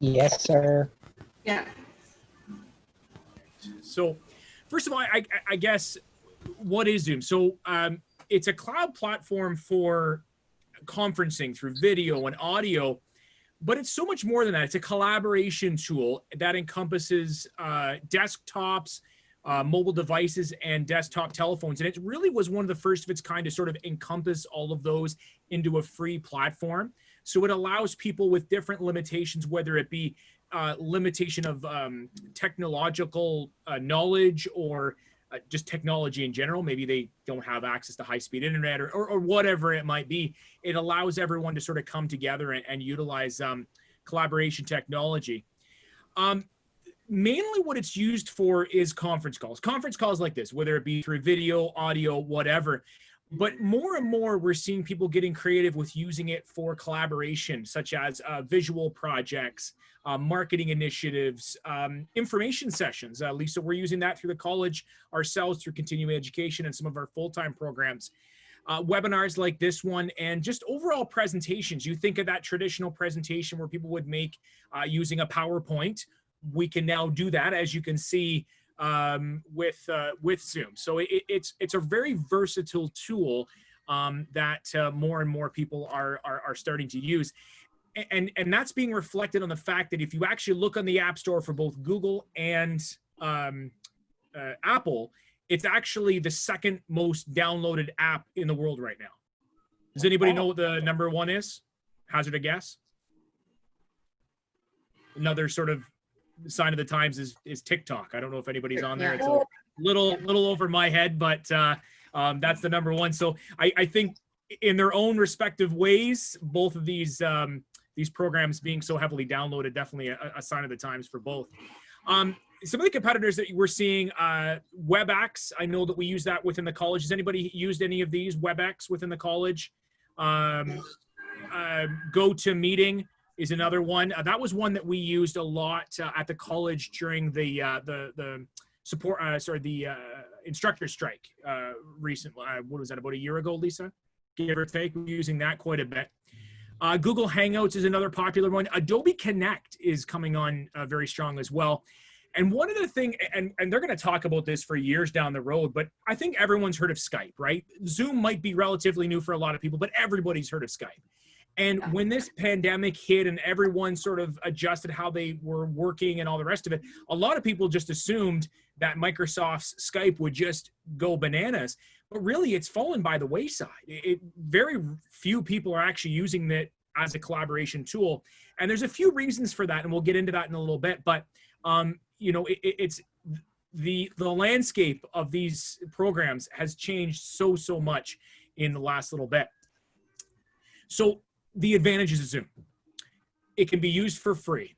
Yes, sir. Yeah. So first of all, I guess, what is Zoom? So it's a cloud platform for conferencing through video and audio, but it's so much more than that. It's a collaboration tool that encompasses desktops, mobile devices, and desktop telephones. And it really was one of the first of its kind to sort of encompass all of those into a free platform. So it allows people with different limitations, whether it be limitation of technological knowledge or just technology in general. Maybe they don't have access to high-speed internet or whatever it might be. It allows everyone to sort of come together and utilize collaboration technology. Mainly what it's used for is conference calls like this, whether it be through video, audio, whatever. But more and more, we're seeing people getting creative with using it for collaboration, such as visual projects, marketing initiatives, information sessions. Lisa, we're using that through the college ourselves through continuing education and some of our full-time programs. Webinars like this one, and just overall presentations. You think of that traditional presentation where people would make using a PowerPoint. We can now do that, as you can see, with Zoom. So it's a very versatile tool that more and more people are starting to use. And that's being reflected on the fact that if you actually look on the App Store for both Google and Apple, it's actually the second most downloaded app in the world right now. Does anybody know what the number one is? Hazard a guess? Another sort of sign of the times is TikTok. I don't know if anybody's on there. It's a little over my head, but that's the number one. So I think in their own respective ways, both of these programs being so heavily downloaded, definitely a sign of the times for both. Some of the competitors that we're seeing, WebEx, I know that we use that within the college. Has anybody used any of these? WebEx within the college? GoToMeeting is another one. That was one that we used a lot at the college during the support, the instructor strike recently. What was that, about a year ago, Lisa? Give or take, we're using that quite a bit. Google Hangouts is another popular one. Adobe Connect is coming on very strong as well. And one of the things, and they're going to talk about this for years down the road, but I think everyone's heard of Skype, right? Zoom might be relatively new for a lot of people, but everybody's heard of Skype. And when this pandemic hit and everyone sort of adjusted how they were working and all the rest of it, a lot of people just assumed that Microsoft's Skype would just go bananas. But really, it's fallen by the wayside. Very few people are actually using it as a collaboration tool. And there's a few reasons for that, and we'll get into that in a little bit. But, you know, it's the landscape of these programs has changed so much in the last little bit. So the advantages of Zoom: it can be used for free.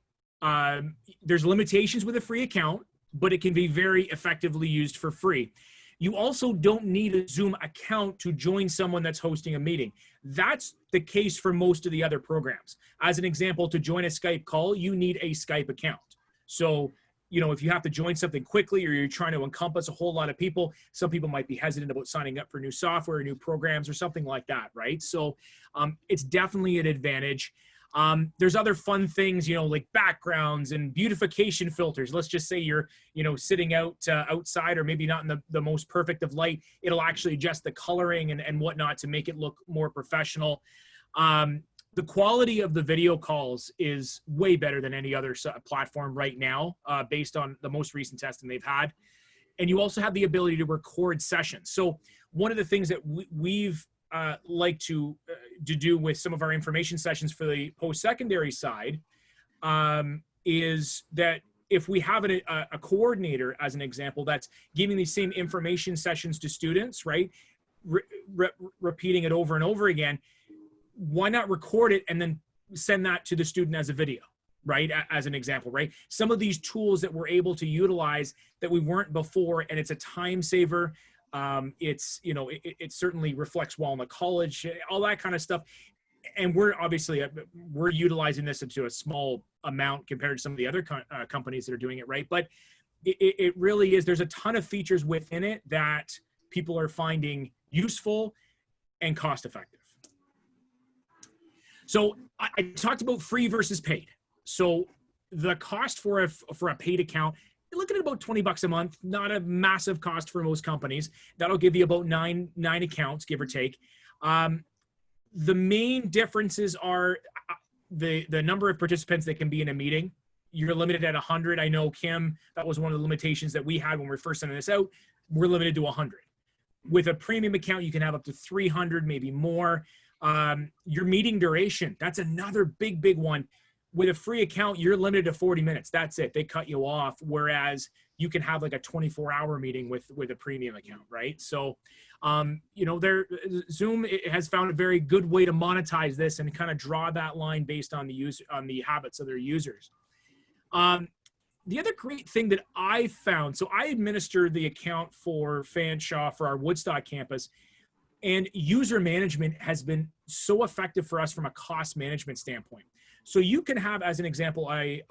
There's limitations with a free account, but it can be very effectively used for free. You also don't need a Zoom account to join someone that's hosting a meeting. That's the case for most of the other programs. As an example, to join a Skype call, you need a Skype account. So, you know, if you have to join something quickly or you're trying to encompass a whole lot of people, some people might be hesitant about signing up for new software, new programs, or something like that, right? So it's definitely an advantage. There's other fun things, you know, like backgrounds and beautification filters. Let's just say you're, you know, sitting outside or maybe not in the most perfect of light. It'll actually adjust the coloring and whatnot to make it look more professional. The quality of the video calls is way better than any other platform right now, based on the most recent testing they've had. And you also have the ability to record sessions. So one of the things that we've like to do with some of our information sessions for the post-secondary side is that if we have a coordinator, as an example, that's giving these same information sessions to students, right, repeating it over and over again, why not record it and then send that to the student as a video, right? As an example, right? Some of these tools that we're able to utilize that we weren't before, and it's a time saver. It's, you know, it certainly reflects well in the college, all that kind of stuff. And we're obviously, we're utilizing this into a small amount compared to some of the other companies that are doing it, right? But it really is, there's a ton of features within it that people are finding useful and cost effective. So I talked about free versus paid. So the cost for a paid account, you're looking at about $20 a month, not a massive cost for most companies. That'll give you about nine accounts, give or take. The main differences are the number of participants that can be in a meeting. You're limited at 100. I know, Kim, that was one of the limitations that we had when we were first sending this out. We're limited to 100. With a premium account, you can have up to 300, maybe more. Your meeting duration, that's another big one. With a free account, you're limited to 40 minutes. That's it. They cut you off. Whereas you can have like a 24-hour meeting with a premium account, right? So, Zoom has found a very good way to monetize this and kind of draw that line based on the habits of their users. The other great thing that I found, so I administer the account for Fanshawe for our Woodstock campus, and user management has been so effective for us from a cost management standpoint. So you can have, as an example, an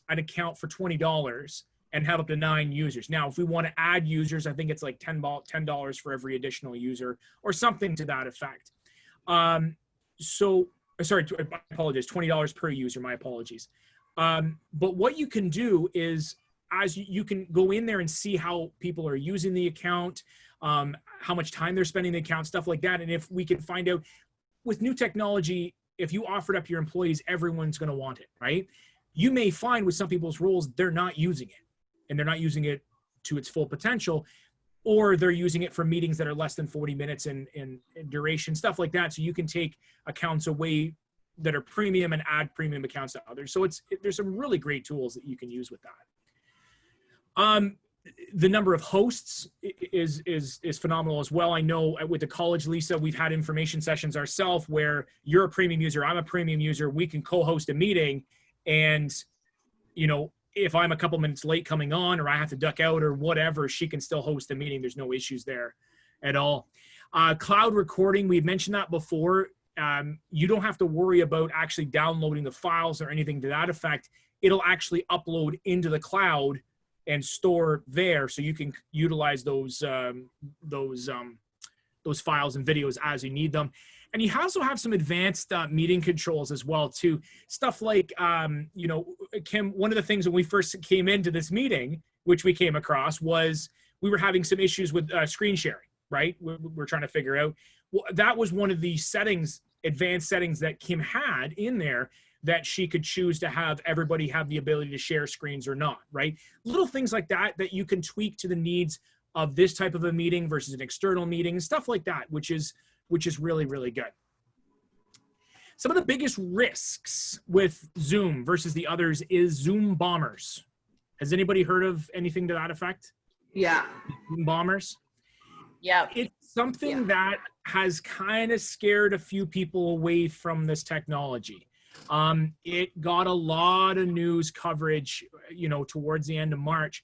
account for $20 and have up to 9 users. Now, if we want to add users, I think it's like $10 for every additional user or something to that effect. I apologize, $20 per user, my apologies. But what you can do is, as you can go in there and see how people are using the account, how much time they're spending the account, stuff like that. And if we can find out with new technology, if you offered up your employees, everyone's going to want it, right? You may find with some people's roles, they're not using it, and they're not using it to its full potential, or they're using it for meetings that are less than 40 minutes in duration, stuff like that. So you can take accounts away that are premium and add premium accounts to others. So there's some really great tools that you can use with that. The number of hosts is phenomenal as well. I know with the college, Lisa, we've had information sessions ourselves where you're a premium user, I'm a premium user. We can co-host a meeting, and if I'm a couple minutes late coming on, or I have to duck out or whatever, she can still host the meeting. There's no issues there at all. Cloud recording, we've mentioned that before. You don't have to worry about actually downloading the files or anything to that effect. It'll actually upload into the cloud and store there, so you can utilize those files and videos as you need them. And you also have some advanced meeting controls as well too. Stuff like, Kim, one of the things when we first came into this meeting, which we came across, was we were having some issues with screen sharing, right? We're trying to figure out. Well, that was one of the settings, advanced settings that Kim had in there, that she could choose to have everybody have the ability to share screens or not, right? Little things like that you can tweak to the needs of this type of a meeting versus an external meeting and stuff like that, which is really, really good. Some of the biggest risks with Zoom versus the others is Zoom bombers. Has anybody heard of anything to that effect? Yeah. Zoom bombers? Yeah. It's something that has kind of scared a few people away from this technology. It got a lot of news coverage, towards the end of March,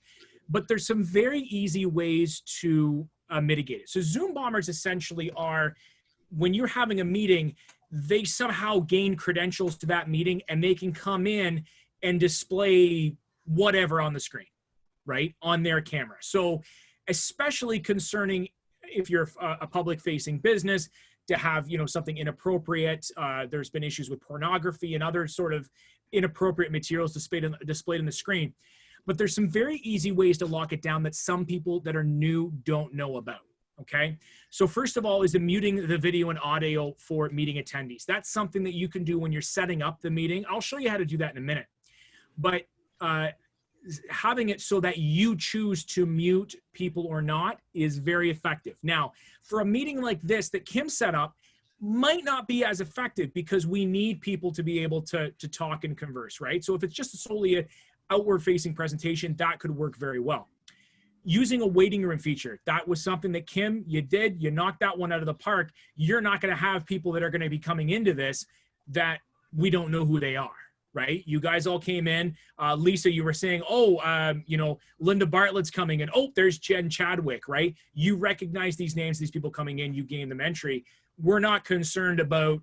but there's some very easy ways to mitigate it. So Zoom bombers essentially are, when you're having a meeting, they somehow gain credentials to that meeting, and they can come in and display whatever on the screen, right, on their camera. So especially concerning if you're a public-facing business, to have something inappropriate. There's been issues with pornography and other sort of inappropriate materials displayed on the screen. But there's some very easy ways to lock it down that some people that are new don't know about. Okay, so first of all is the muting the video and audio for meeting attendees. That's something that you can do when you're setting up the meeting. I'll show you how to do that in a minute. But having it so that you choose to mute people or not is very effective. Now, for a meeting like this that Kim set up, might not be as effective because we need people to be able to talk and converse, right? So if it's just solely an outward-facing presentation, that could work very well. Using a waiting room feature, that was something that Kim, you knocked that one out of the park. You're not going to have people that are going to be coming into this that we don't know who they are. Right? You guys all came in. Lisa, you were saying, Linda Bartlett's coming in. Oh, there's Jen Chadwick, right? You recognize these names, these people coming in, you gain them entry. We're not concerned about,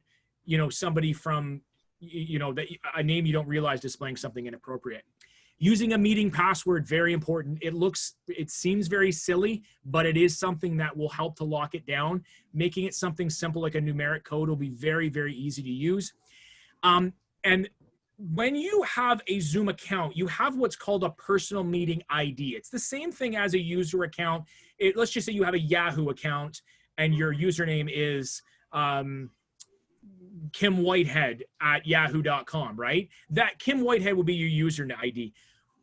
somebody from, a name you don't realize displaying something inappropriate. Using a meeting password, very important. It seems very silly, but it is something that will help to lock it down. Making it something simple like a numeric code will be very, very easy to use. And when you have a Zoom account, you have what's called a personal meeting ID. It's the same thing as a user account. Let's just say you have a Yahoo account and your username is Kim Whitehead at yahoo.com, right? That Kim Whitehead will be your user ID.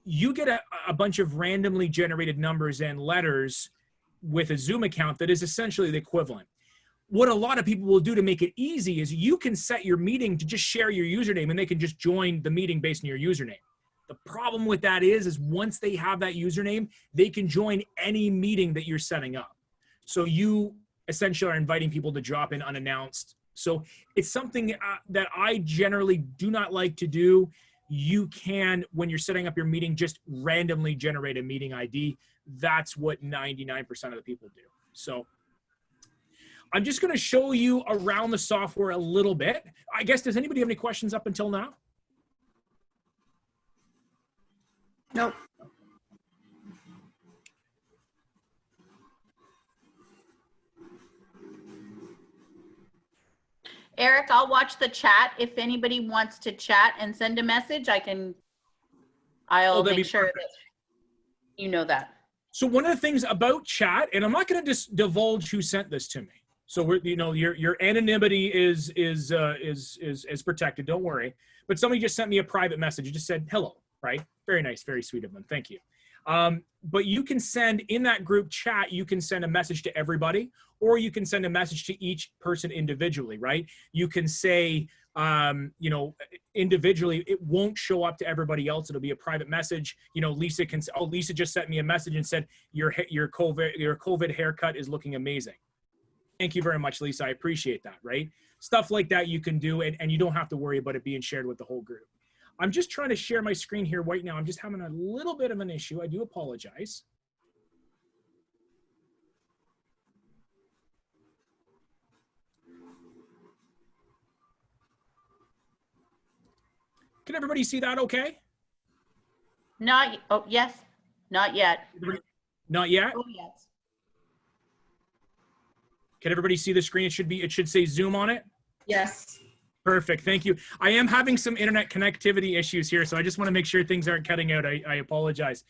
You get a bunch of randomly generated numbers and letters with a Zoom account that is essentially the equivalent. What a lot of people will do to make it easy is you can set your meeting to just share your username and they can just join the meeting based on your username. The problem with that is once they have that username, they can join any meeting that you're setting up. So you essentially are inviting people to drop in unannounced. So it's something that I generally do not like to do. You can, when you're setting up your meeting, just randomly generate a meeting ID. That's what 99% of the people do. So I'm just going to show you around the software a little bit. I guess, does anybody have any questions up until now? Nope. Eric, I'll watch the chat. If anybody wants to chat and send a message, I'll make sure that you know that. So one of the things about chat, and I'm not going to just divulge who sent this to me. So we're, you know, your anonymity is protected. Don't worry. But somebody just sent me a private message. It just said hello, right? Very nice, very sweet of them. Thank you. But you can send in that group chat. You can send a message to everybody, or you can send a message to each person individually, right? You can say, you know, individually, it won't show up to everybody else. It'll be a private message. You know, Lisa can say, oh, Lisa just sent me a message and said your COVID haircut is looking amazing. Thank you very much, Lisa. I appreciate that, right? Stuff like that you can do, and you don't have to worry about it being shared with the whole group. I'm just trying to share my screen here right now. I'm just having a little bit of an issue. I do apologize. Can everybody see that okay? Oh, yes. Not yet. Not yet? Oh, yes. Can everybody see the screen? It should say Zoom on it? Yes. Perfect. Thank you. I am having some internet connectivity issues here, so I just want to make sure things aren't cutting out. I apologize.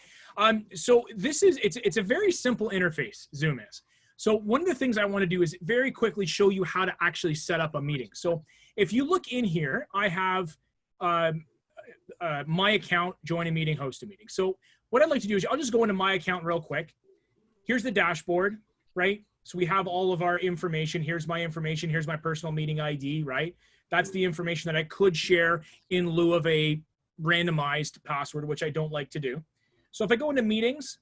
So it's a very simple interface, Zoom is. So one of the things I want to do is very quickly show you how to actually set up a meeting. So if you look in here, I have my account, join a meeting, host a meeting. So what I'd like to do is I'll just go into my account real quick. Here's the dashboard, right? So we have all of our information. Here's my information. Here's my personal meeting ID, right? That's the information that I could share in lieu of a randomized password, which I don't like to do. So if I go into meetings,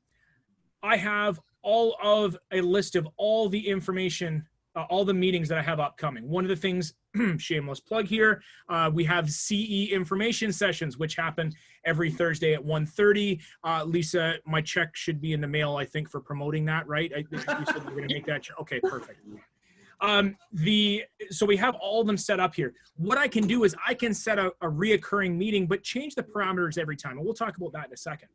I have all of a list of all the information, all the meetings that I have upcoming. One of the things, shameless plug here, we have CE information sessions, which happen every Thursday at 1:30. Lisa, my check should be in the mail, I think, for promoting that, right? You said we're going to make that. Okay, perfect. So we have all of them set up here. What I can do is I can set a reoccurring meeting, but change the parameters every time. And we'll talk about that in a second.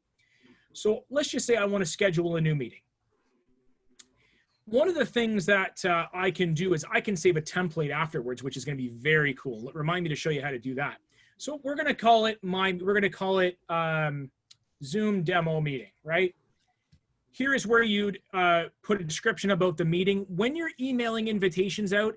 So let's just say I want to schedule a new meeting. One of the things that I can do is I can save a template afterwards, which is going to be very cool. Remind me to show you how to do that. So we're going to call it Zoom demo meeting, right? Here is where you'd put a description about the meeting. When you're emailing invitations out,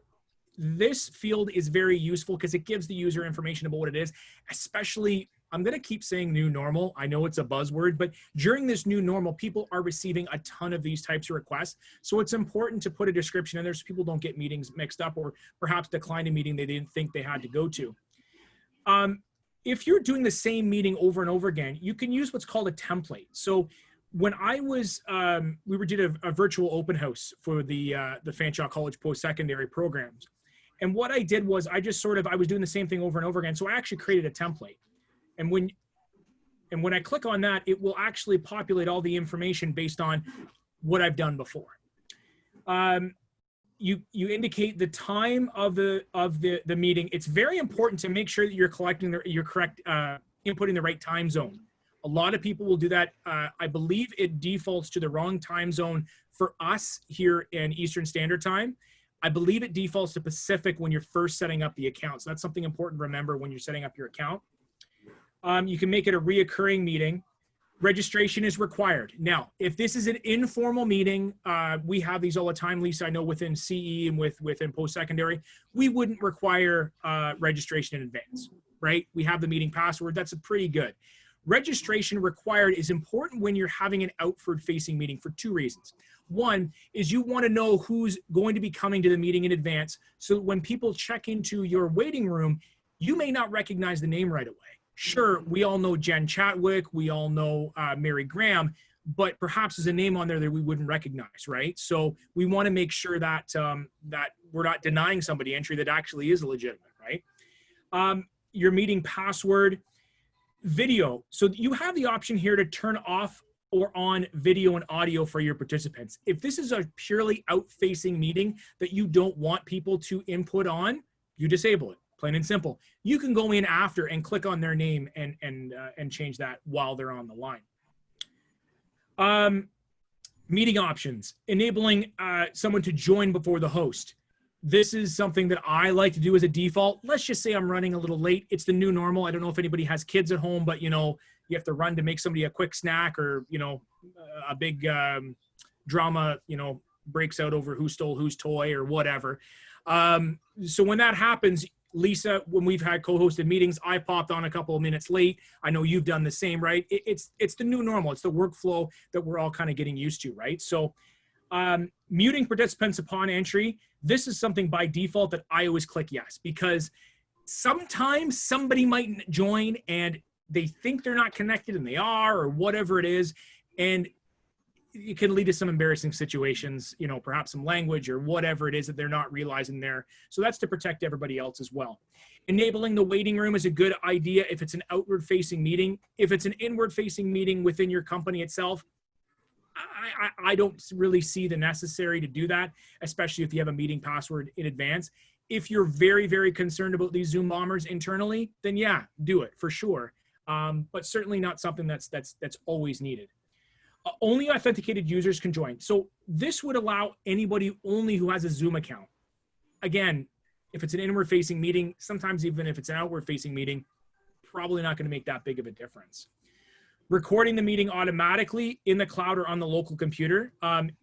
this field is very useful because it gives the user information about what it is, especially, I'm going to keep saying new normal. I know it's a buzzword, but during this new normal, people are receiving a ton of these types of requests. So it's important to put a description in there so people don't get meetings mixed up or perhaps decline a meeting they didn't think they had to go to. If you're doing the same meeting over and over again, you can use what's called a template. So when I was, we did a virtual open house for the Fanshawe College post-secondary programs. And what I did was I was doing the same thing over and over again. So I actually created a template. And when I click on that, it will actually populate all the information based on what I've done before. You indicate the time of the meeting. It's very important to make sure that you're inputting the right time zone. A lot of people will do that. I believe it defaults to the wrong time zone for us here in Eastern Standard Time. I believe it defaults to Pacific when you're first setting up the account. So that's something important to remember when you're setting up your account. You can make it a reoccurring meeting. Registration is required. Now, if this is an informal meeting, we have these all the time, Lisa, I know within CE and within post-secondary, we wouldn't require registration in advance, right? We have the meeting password. That's pretty good. Registration required is important when you're having an outward-facing meeting for two reasons. One is you want to know who's going to be coming to the meeting in advance, so when people check into your waiting room, you may not recognize the name right away. Sure, we all know Jen Chatwick, we all know Mary Graham, but perhaps there's a name on there that we wouldn't recognize, right? So we want to make sure that that we're not denying somebody entry that actually is legitimate, right? Your meeting password, video. So you have the option here to turn off or on video and audio for your participants. If this is a purely out-facing meeting that you don't want people to input on, you disable it. Plain and simple. You can go in after and click on their name and change that while they're on the line. Meeting options, enabling someone to join before the host. This is something that I like to do as a default. Let's just say I'm running a little late. It's the new normal. I don't know if anybody has kids at home, but you know, you have to run to make somebody a quick snack, or you know, a big drama, you know, breaks out over who stole whose toy or whatever. So when that happens, Lisa, when we've had co-hosted meetings, I popped on a couple of minutes late. I know you've done the same, right? It's the new normal. It's the workflow that we're all kind of getting used to, right? So muting participants upon entry, this is something by default that I always click yes, because sometimes somebody might join and they think they're not connected and they are, or whatever it is, and it can lead to some embarrassing situations, you know, perhaps some language or whatever it is that they're not realizing there. So that's to protect everybody else as well. Enabling the waiting room is a good idea if it's an outward facing meeting. If it's an inward facing meeting within your company itself, I don't really see the necessary to do that, especially if you have a meeting password in advance. If you're very, very concerned about these Zoom bombers internally, then yeah, do it for sure. But certainly not something that's always needed. Only authenticated users can join. So this would allow anybody only who has a Zoom account. Again, if it's an inward facing meeting, sometimes even if it's an outward facing meeting, probably not going to make that big of a difference. Recording the meeting automatically in the cloud or on the local computer.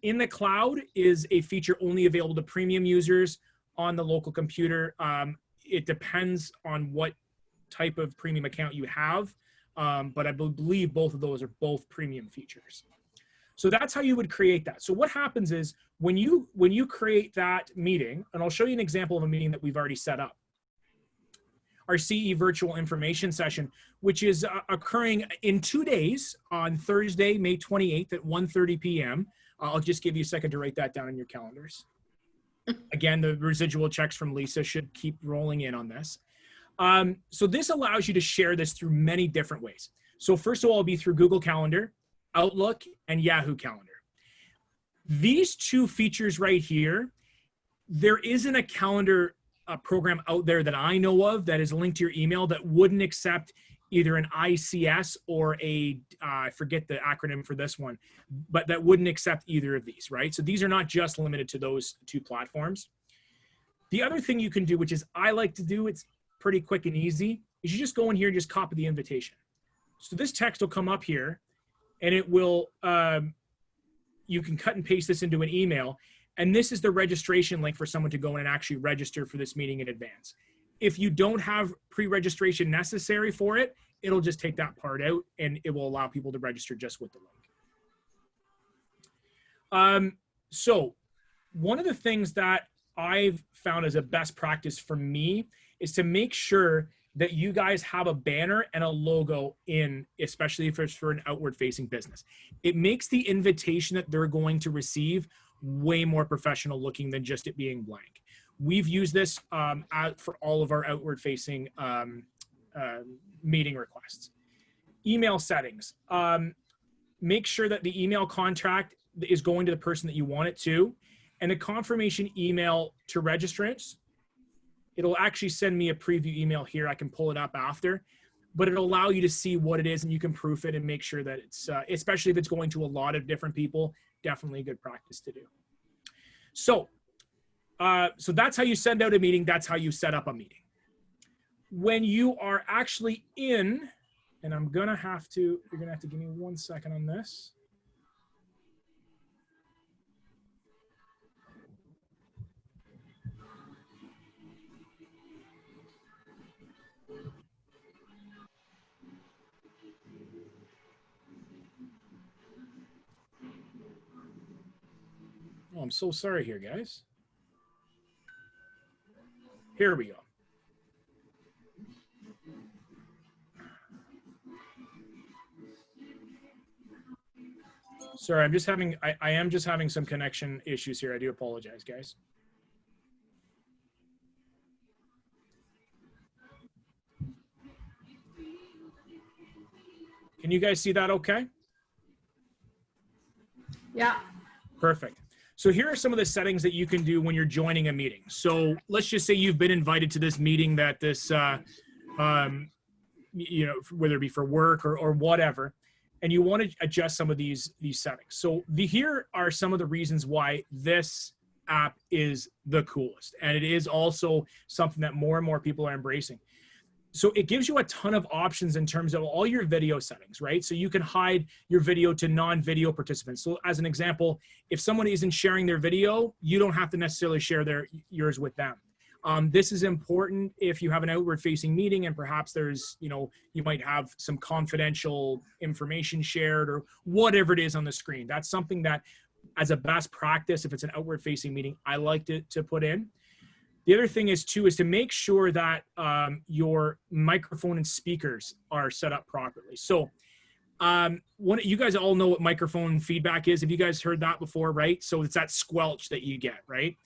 In the cloud is a feature only available to premium users. On the local computer, it depends on what type of premium account you have. But I believe both of those are both premium features. So that's how you would create that. So what happens is when you create that meeting, and I'll show you an example of a meeting that we've already set up. Our CE virtual information session, which is occurring in 2 days on Thursday, May 28th at 1:30 p.m. I'll just give you a second to write that down in your calendars. Again, the residual checks from Lisa should keep rolling in on this. So this allows you to share this through many different ways. So first of all, it'll be through Google Calendar, Outlook, and Yahoo Calendar. These two features right here, there isn't a calendar program out there that I know of that is linked to your email that wouldn't accept either an ICS or I forget the acronym for this one, but that wouldn't accept either of these, right? So these are not just limited to those two platforms. The other thing you can do, which is I like to do, it's pretty quick and easy, is you just go in here and just copy the invitation. So this text will come up here and it will, you can cut and paste this into an email. And this is the registration link for someone to go in and actually register for this meeting in advance. If you don't have pre-registration necessary for it, it'll just take that part out and it will allow people to register just with the link. So one of the things that I've found as a best practice for me is to make sure that you guys have a banner and a logo in, especially if it's for an outward facing business. It makes the invitation that they're going to receive way more professional looking than just it being blank. We've used this for all of our outward facing meeting requests. Email settings. Make sure that the email contact is going to the person that you want it to, and the confirmation email to registrants. It'll actually send me a preview email here. I can pull it up after, but it'll allow you to see what it is and you can proof it and make sure that it's, especially if it's going to a lot of different people, definitely a good practice to do. So, so that's how you send out a meeting. That's how you set up a meeting. When you are actually in And I'm gonna have to, you're gonna have to give me 1 second on this. Oh, I'm so sorry here, guys. Here we go. Sorry, I'm just having, I am just having some connection issues here. I do apologize, guys. Can you guys see that okay? Yeah. Perfect. So here are some of the settings that you can do when you're joining a meeting. So let's just say you've been invited to this meeting that this, you know, whether it be for work or whatever, and you want to adjust some of these settings. So here are some of the reasons why this app is the coolest. And it is also something that more and more people are embracing. So it gives you a ton of options in terms of all your video settings, right? So you can hide your video to non-video participants. So as an example, if someone isn't sharing their video, you don't have to necessarily share yours with them. This is important if you have an outward facing meeting and perhaps there's, you know, you might have some confidential information shared or whatever it is on the screen. That's something that as a best practice, if it's an outward facing meeting, I like to put in. The other thing is to make sure that your microphone and speakers are set up properly. So you guys all know what microphone feedback is. Have you guys heard that before, right? So it's that squelch that you get, right?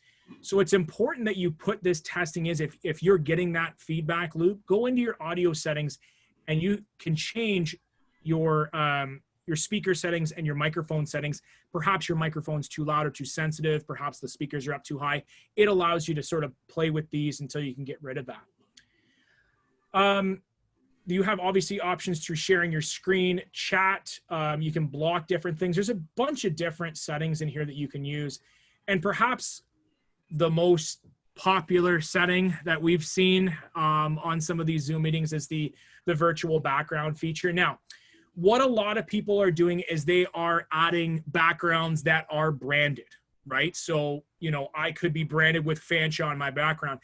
So it's important that you put this testing is if you're getting that feedback loop, go into your audio settings and you can change your speaker settings and your microphone settings. Perhaps your microphone's too loud or too sensitive. Perhaps the speakers are up too high. It allows you to sort of play with these until you can get rid of that. You have obviously options through sharing your screen, chat. You can block different things. There's a bunch of different settings in here that you can use. And perhaps the most popular setting that we've seen on some of these Zoom meetings is the virtual background feature. Now, what a lot of people are doing is they are adding backgrounds that are branded, right? So, you know, I could be branded with Fanshawe on my background.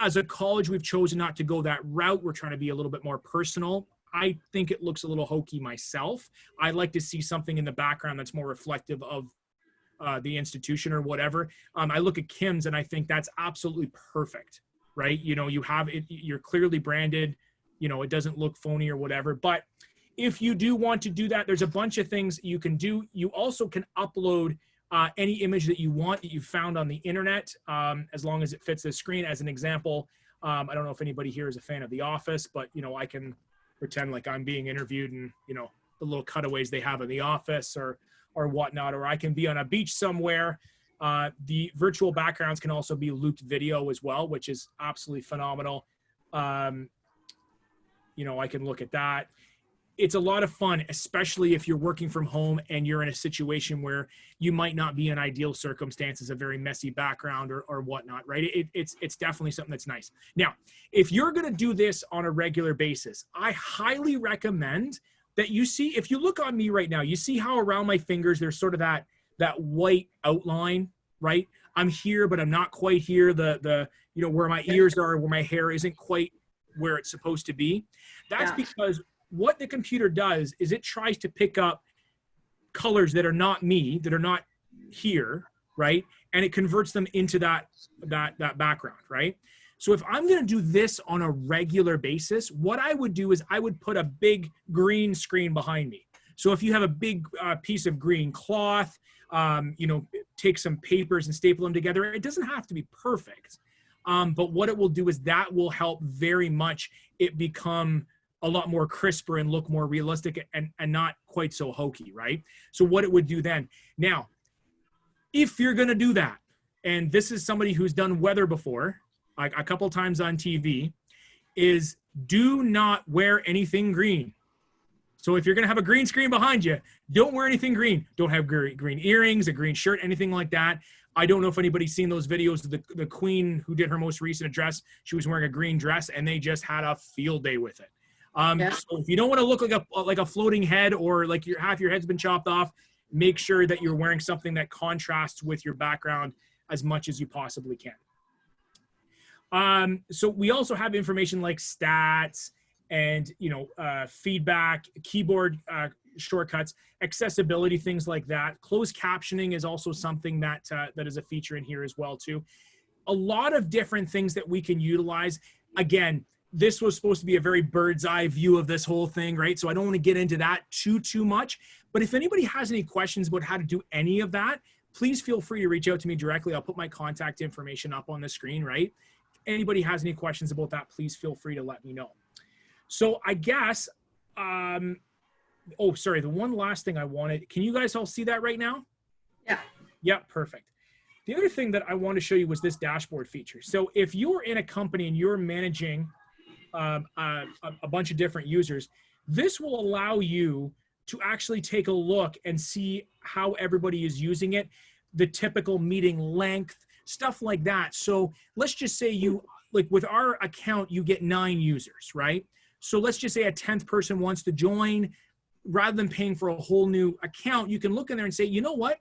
As a college, we've chosen not to go that route. We're trying to be a little bit more personal. I think it looks a little hokey myself. I'd like to see something in the background that's more reflective of the institution or whatever. I look at Kim's and I think that's absolutely perfect, right? You know, you have it, you're clearly branded, you know, it doesn't look phony or whatever. But if you do want to do that, there's a bunch of things you can do. You also can upload any image that you want that you found on the internet, as long as it fits the screen. As an example, I don't know if anybody here is a fan of The Office, but, you know, I can pretend like I'm being interviewed and, you know, the little cutaways they have in The Office or whatnot, or I can be on a beach somewhere. The virtual backgrounds can also be looped video as well, which is absolutely phenomenal. You know, I can look at that. It's a lot of fun, especially if you're working from home and you're in a situation where you might not be in ideal circumstances, a very messy background or whatnot, right? It's definitely something that's nice. Now, if you're going to do this on a regular basis, I highly recommend that you see, if you look on me right now, you see how around my fingers, there's sort of that white outline, right? I'm here, but I'm not quite here. The you know, where my ears are, where my hair isn't quite where it's supposed to be. That's because what the computer does is it tries to pick up colors that are not me, that are not here, right? And it converts them into that background, right? So if I'm going to do this on a regular basis, what I would do is I would put a big green screen behind me. So if you have a big piece of green cloth, you know, take some papers and staple them together. It doesn't have to be perfect. But what it will do is that will help very much it become a lot more crisper and look more realistic and not quite so hokey, right? So what it would do then. Now, if you're going to do that, and this is somebody who's done weather before, like a couple times on TV, is do not wear anything green. So if you're going to have a green screen behind you, don't wear anything green. Don't have green earrings, a green shirt, anything like that. I don't know if anybody's seen those videos of the Queen who did her most recent address. She was wearing a green dress and they just had a field day with it. So if you don't want to look like a floating head, or like half your head's been chopped off, make sure that you're wearing something that contrasts with your background as much as you possibly can. So we also have information like stats and, feedback, keyboard shortcuts, accessibility, things like that. Closed captioning is also something that is a feature in here as well too. A lot of different things that we can utilize. Again, this was supposed to be a very bird's eye view of this whole thing, right? So I don't want to get into that too much. But if anybody has any questions about how to do any of that, please feel free to reach out to me directly. I'll put my contact information up on the screen, right? If anybody has any questions about that, please feel free to let me know. So I guess, oh, sorry, the one last thing I wanted, can you guys all see that right now? Yeah. Yeah, perfect. The other thing that I want to show you was this dashboard feature. So if you're in a company and you're managing a bunch of different users, this will allow you to actually take a look and see how everybody is using it, the typical meeting length, stuff like that. So let's just say like with our account, you get 9 users, right? So let's just say a 10th person wants to join. Rather than paying for a whole new account, you can look in there and say, you know what?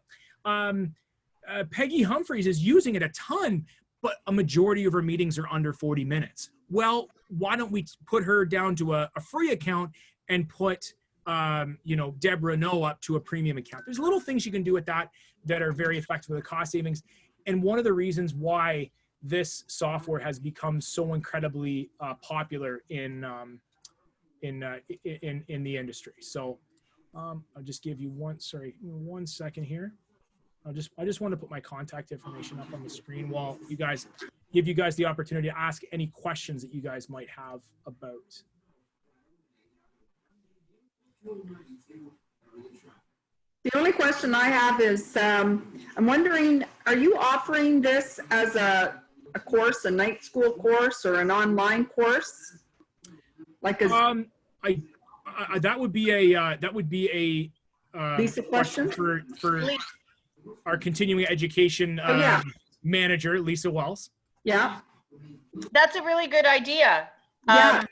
Peggy Humphreys is using it a ton, but a majority of her meetings are under 40 minutes. Well, why don't we put her down to a free account and put, Deborah No up to a premium account? There's little things you can do with that are very effective with the cost savings. And one of the reasons why this software has become so incredibly popular in the industry. So I'll just give you one second here. I just want to put my contact information up on the screen while give you guys the opportunity to ask any questions that you guys might have about. The only question I have is, I'm wondering, are you offering this as a course, a night school course, or an online course? Like a that would be a Lisa question for our continuing education manager, Lisa Wells. Yeah. That's a really good idea. Yeah.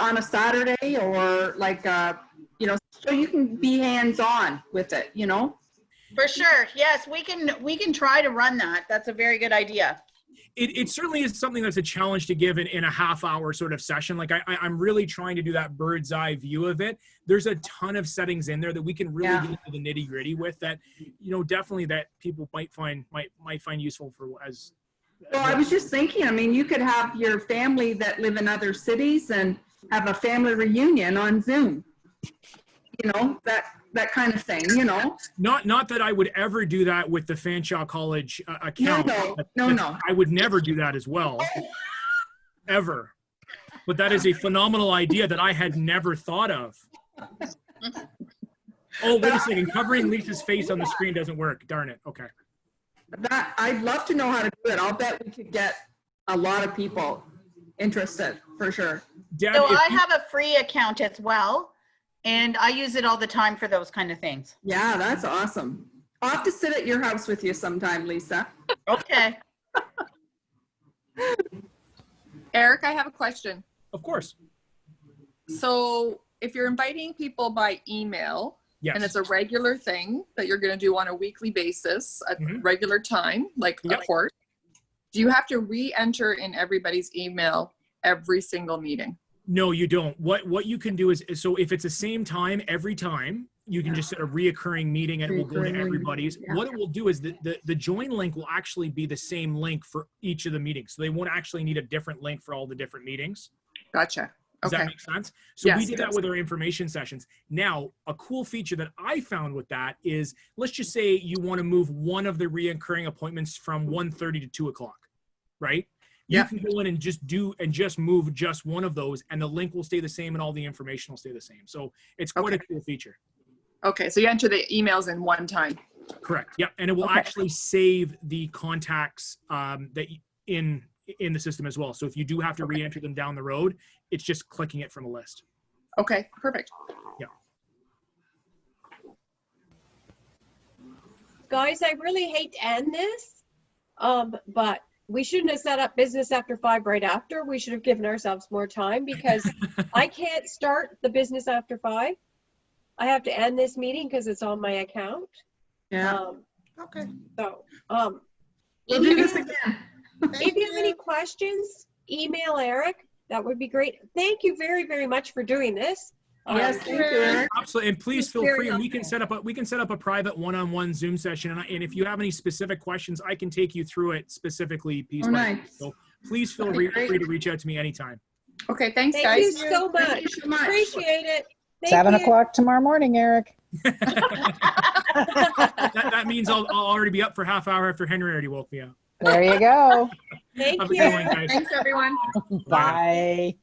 On a Saturday, or like, so you can be hands-on with it, For sure. Yes, we can try to run that. That's a very good idea. It certainly is something that's a challenge to give in a half-hour sort of session. Like I'm really trying to do that bird's eye view of it. There's a ton of settings in there that we can really get into the nitty-gritty with that, definitely that people might find useful for as. Well, I was just thinking, I mean, you could have your family that live in other cities and have a family reunion on Zoom. That kind of thing, Not that I would ever do that with the Fanshawe College account. No. I would never do that as well, ever. But that is a phenomenal idea that I had never thought of. Oh, wait a second. Covering Lisa's face on the screen doesn't work. Darn it. Okay. I'd love to know how to do it. I'll bet we could get a lot of people interested, for sure. Deb, so I have a free account as well. And I use it all the time for those kind of things. Yeah, that's awesome. I'll have to sit at your house with you sometime, Lisa. Okay. Eric, I have a question. Of course. So if you're inviting people by email, yes, and it's a regular thing that you're going to do on a weekly basis at regular time, like a course, do you have to re-enter in everybody's email every single meeting? No, you don't. What you can do is, so if it's the same time every time, you can just set a reoccurring meeting and it will go to everybody's. Yeah. What it will do is the join link will actually be the same link for each of the meetings. So they won't actually need a different link for all the different meetings. Gotcha. Does that make sense? So yes, we did that with our information sessions. Now, a cool feature that I found with that is, let's just say you want to move one of the reoccurring appointments from 1:30 to 2 o'clock, right? You can go in and just move just one of those, and the link will stay the same and all the information will stay the same. So it's quite a cool feature. Okay, so you enter the emails in one time. Correct. Yeah, and it will actually save the contacts that in the system as well. So if you do have to re-enter them down the road, it's just clicking it from a list. Okay, perfect. Yeah. Guys, I really hate to end this, but we shouldn't have set up business after 5 right after. We should have given ourselves more time because I can't start the business after 5. I have to end this meeting because it's on my account. Yeah. Okay. So, We'll do this again. if you have any questions, email Eric. That would be great. Thank you very, very much for doing this. Yes, thank you, Eric. Absolutely, and please feel Very free. And we can helpful. set up a private one-on-one Zoom session. And if you have any specific questions, I can take you through it specifically piece Oh, by nice. piece. So please feel That'd be free great. to reach out to me anytime. Okay, thanks, Thank you guys. so much. Thank you so much. Appreciate it. Thank 7 you. o'clock tomorrow morning, Eric. That means I'll already be up for half hour after Henry already woke me up. There you go. Thank Have a you. good one, guys. Thanks, everyone. Bye.